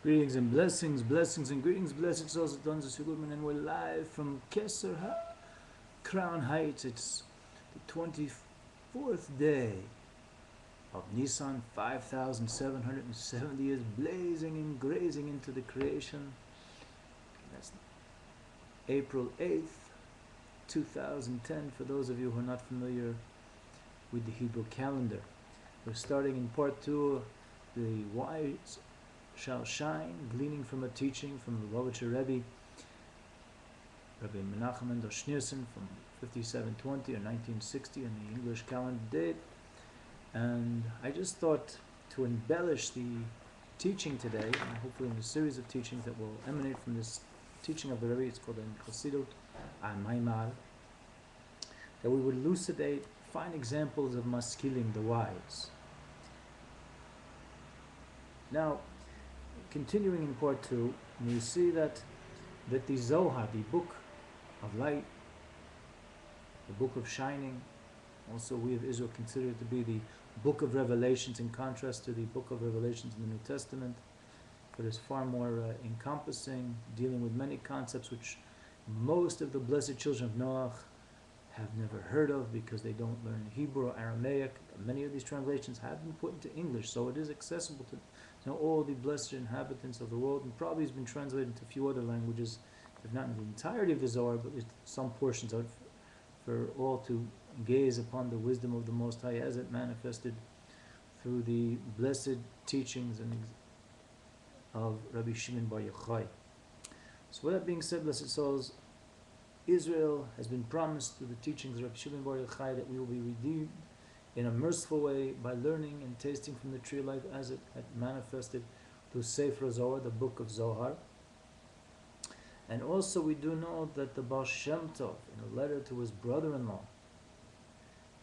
Greetings and blessings, blessings and greetings, blessed souls of Donza Goodman, and we're live from Kesser Crown Heights. It's the 24th day of Nisan 5,770 years blazing and grazing into the creation. That's April 8th, 2010, for those of you who are not familiar with the Hebrew calendar. We're starting in part 2, the wise shall shine, gleaning from a teaching from Lubovitcher Rebbe, Rabbi Menachem Mendel Schneerson from 5720 or 1960 in the English calendar date. And I just thought to embellish the teaching today, and hopefully in a series of teachings that will emanate from this teaching of the Rebbe, it's called in Chassidut Maimar, that we would elucidate fine examples of maskilim, the wise. Now, continuing in part 2, we see that the Zohar, the book of light, the book of shining, also we of Israel consider it to be the book of Revelations in contrast to the book of Revelations in the New Testament, but it's far more encompassing, dealing with many concepts which most of the blessed children of Noach have never heard of because they don't learn Hebrew or Aramaic. Many of these translations have been put into English, so it is accessible to all the blessed inhabitants of the world, and probably has been translated into a few other languages, if not in the entirety of the Zohar, but with some portions of it, for all to gaze upon the wisdom of the Most High as it manifested through the blessed teachings of Rabbi Shimon Bar Yochai. So with that being said, blessed souls, Israel has been promised through the teachings of Rabbi Shimon Bar Yochai that we will be redeemed in a merciful way by learning and tasting from the tree of life as it had manifested through Sefer Zohar, the book of Zohar. And also we do know that the Baal Shem Tov, in a letter to his brother-in-law,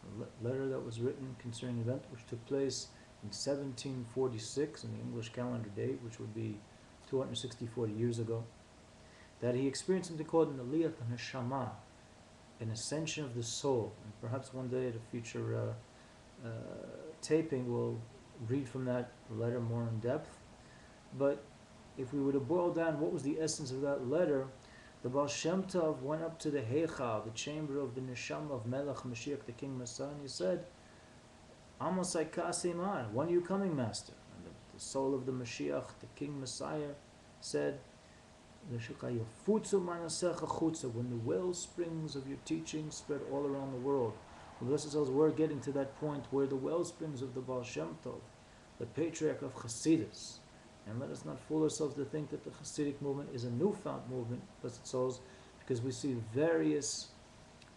a letter that was written concerning an event which took place in 1746 in the English calendar date, which would be 264 years ago, that he experienced something called an Aliyat Neshama, an ascension of the soul. And perhaps one day at a future taping we'll read from that letter more in depth. But if we were to boil down what was the essence of that letter, the Baal Shem Tov went up to the Heichal, the chamber of the Neshama of Melech Mashiach, the King Messiah, and he said, Amosai Kasiman, when are you coming, Master? And the soul of the Mashiach, the King Messiah, said, when the well springs of your teaching spread all around the world. Well, blessed souls, we're getting to that point where the well springs of the Baal Shem Tov, the patriarch of Hasidus, and let us not fool ourselves to think that the Hasidic movement is a newfound movement, blessed souls, because we see various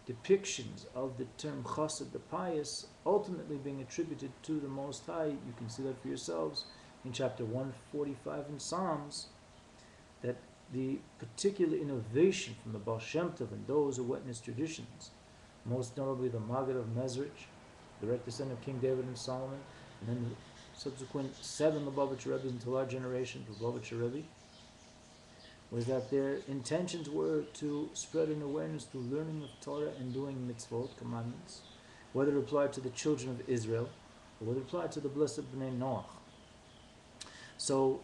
depictions of the term Chassid, the pious, ultimately being attributed to the Most High. You can see that for yourselves in chapter 145 in Psalms, that the particular innovation from the Baal Shem Tov and those who witness traditions, most notably the Maggid of Mezrich, direct descendant of King David and Solomon, and then the subsequent 7 Lubavitcher Rebbes into our generation, Lubavitcher Rebbe, was that their intentions were to spread an awareness through learning of Torah and doing mitzvot, commandments, whether it applied to the children of Israel or whether it applied to the blessed Bnei Noach. So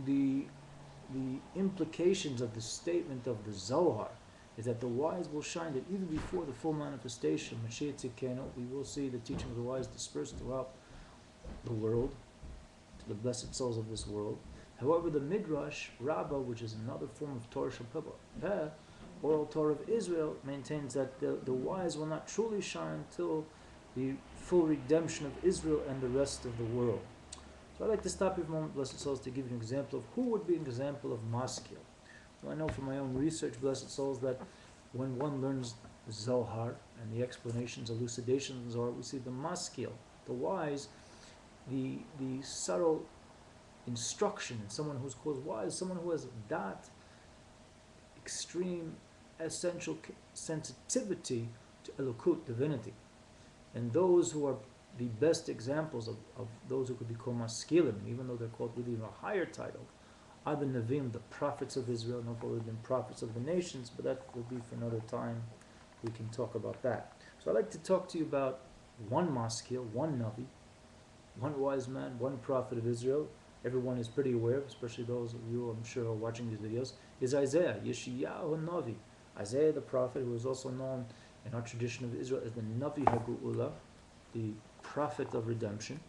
the implications of the statement of the Zohar is that the wise will shine, that even before the full manifestation, Mashiach Tzidkenu, we will see the teaching of the wise dispersed throughout the world, to the blessed souls of this world. However, the Midrash Rabbah, which is another form of Torah Shel oral Torah of Israel, maintains that the wise will not truly shine until the full redemption of Israel and the rest of the world. So I'd like to stop here for a moment, blessed souls, to give you an example of who would be an example of maskil. Well, I know from my own research, blessed souls, that when one learns Zohar and the explanations, elucidations of Zohar, we see the maskil, the wise, the subtle instruction in someone who's called wise, someone who has that extreme, essential sensitivity to Elokut, divinity. And those who are the best examples of those who could be called maskilim, even though they're called with even a higher title, are the Nevi'im, the prophets of Israel, not only been prophets of the nations, but that will be for another time. We can talk about that. So I'd like to talk to you about one maskil, one Navi, one wise man, one prophet of Israel, everyone is pretty aware, especially those of you, I'm sure, who are watching these videos, is Isaiah, Yeshayahu Navi. Isaiah the prophet, who is also known in our tradition of Israel as the Navi Hagu'ula, the prophet of redemption.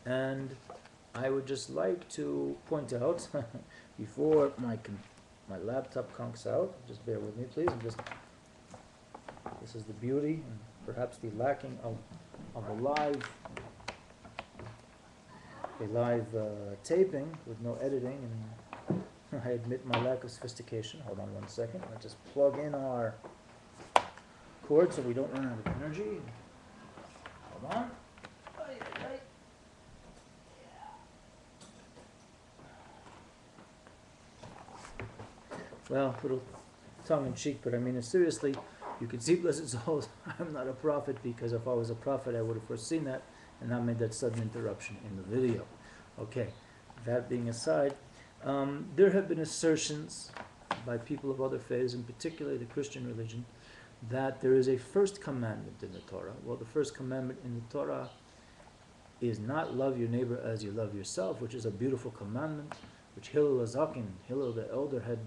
And I would just like to point out, before my laptop conks out, just bear with me please, this is the beauty and perhaps the lacking of a live taping with no editing, and I admit my lack of sophistication. Hold on one second. Let's just plug in our cord so we don't run out of energy. Hold on. Well, a little tongue-in-cheek, but I mean it seriously. You can see, blessed souls, I'm not a prophet, because if I was a prophet I would have foreseen that and not made that sudden interruption in the video. Okay, that being aside, there have been assertions by people of other faiths, in particular the Christian religion, that there is a first commandment in the Torah. Well, the first commandment in the Torah is not love your neighbor as you love yourself, which is a beautiful commandment, which Hillel Azakin, Hillel the elder, had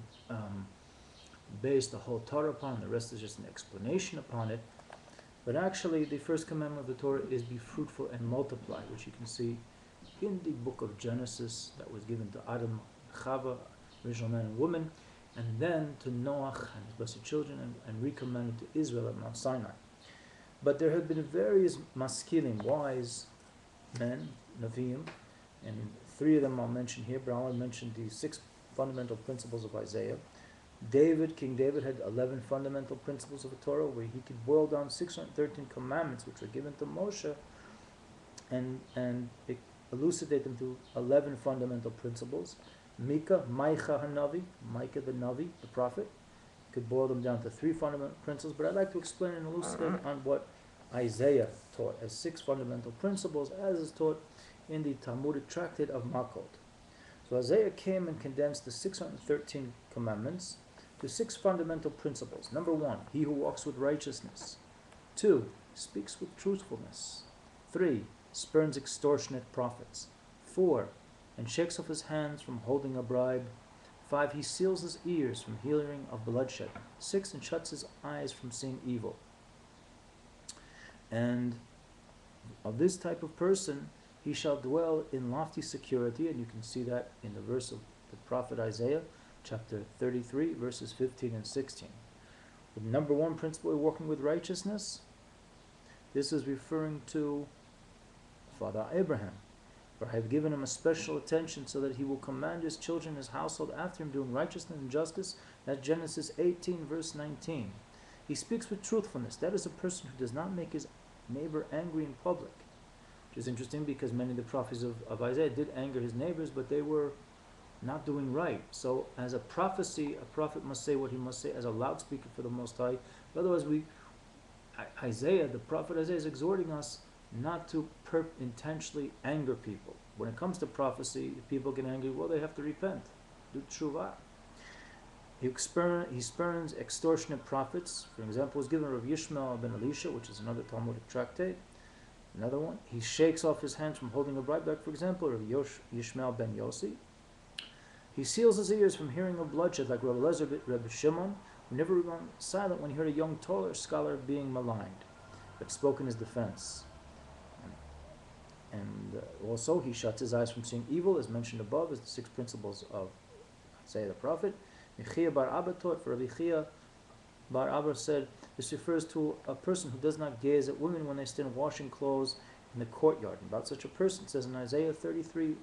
based the whole Torah upon. The rest is just an explanation upon it. But actually, the first commandment of the Torah is be fruitful and multiply, which you can see in the book of Genesis that was given to Adam, Chava, original man and woman, and then to Noach and his blessed children, and recommended to Israel at Mount Sinai. But there have been various maskilim, wise men, Nevi'im, and 3 of them I'll mention here, but I'll mention the 6 fundamental principles of Isaiah. King David had 11 fundamental principles of the Torah, where he could boil down 613 commandments which were given to Moshe and elucidate them to 11 fundamental principles. Micah the Navi, the prophet, could boil them down to 3 fundamental principles, but I'd like to explain and elucidate on what Isaiah taught as 6 fundamental principles, as is taught in the Talmudic tractate of Makot. So Isaiah came and condensed the 613 commandments to 6 fundamental principles. Number 1, he who walks with righteousness. 2, speaks with truthfulness. 3, spurns extortionate prophets. 4, and shakes off his hands from holding a bribe. 5, he seals his ears from hearing of bloodshed. 6, and shuts his eyes from seeing evil. And of this type of person, he shall dwell in lofty security, and you can see that in the verse of the prophet Isaiah, chapter 33, verses 15 and 16. The number 1 principle of working with righteousness, this is referring to Father Abraham. For I have given him a special attention so that he will command his children, his household after him, doing righteousness and justice. That's Genesis 18, verse 19. He speaks with truthfulness. That is a person who does not make his neighbor angry in public. Which is interesting, because many of the prophets of Isaiah did anger his neighbors, but they were not doing right. So as a prophecy, a prophet must say what he must say as a loudspeaker for the Most High. But otherwise, the prophet Isaiah is exhorting us not to intentionally anger people. When it comes to prophecy, if people get angry, well, they have to repent, do tshuva. He spurns extortionate prophets. For example, was given of Yishmael ben Elisha, which is another Talmudic tractate. Another one, he shakes off his hands from holding a bribe, like for example, of Yishmael ben Yossi. He seals his ears from hearing of bloodshed, like Rebbe Shimon, who never remained silent when he heard a young Torah scholar being maligned, but spoke in his defense. And also, he shuts his eyes from seeing evil, as mentioned above, as the 6 principles of Isaiah the prophet. Michia bar Abba taught, for Rabbi Chia bar Abba said, this refers to a person who does not gaze at women when they stand washing clothes in the courtyard. And about such a person, it says in Isaiah 33,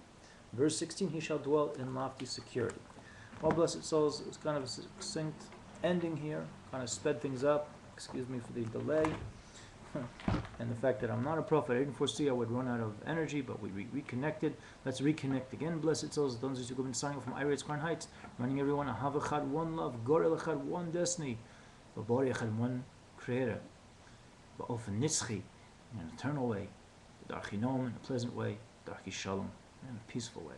verse 16, he shall dwell in lofty security. Well, blessed souls, it was kind of a succinct ending here, kind of sped things up. Excuse me for the delay. And the fact that I'm not a prophet, I didn't foresee I would run out of energy, but we reconnected. Let's reconnect again. Blessed souls, those who have been signing from Irates Crown Heights, running everyone, Ahav Echad, one love, Gorel Echad, one destiny, Babori Echad, one creator, Ba'ofen Nitzchi, in an eternal way, Darchi Nom, in a pleasant way, Darchi Shalom, in a peaceful way.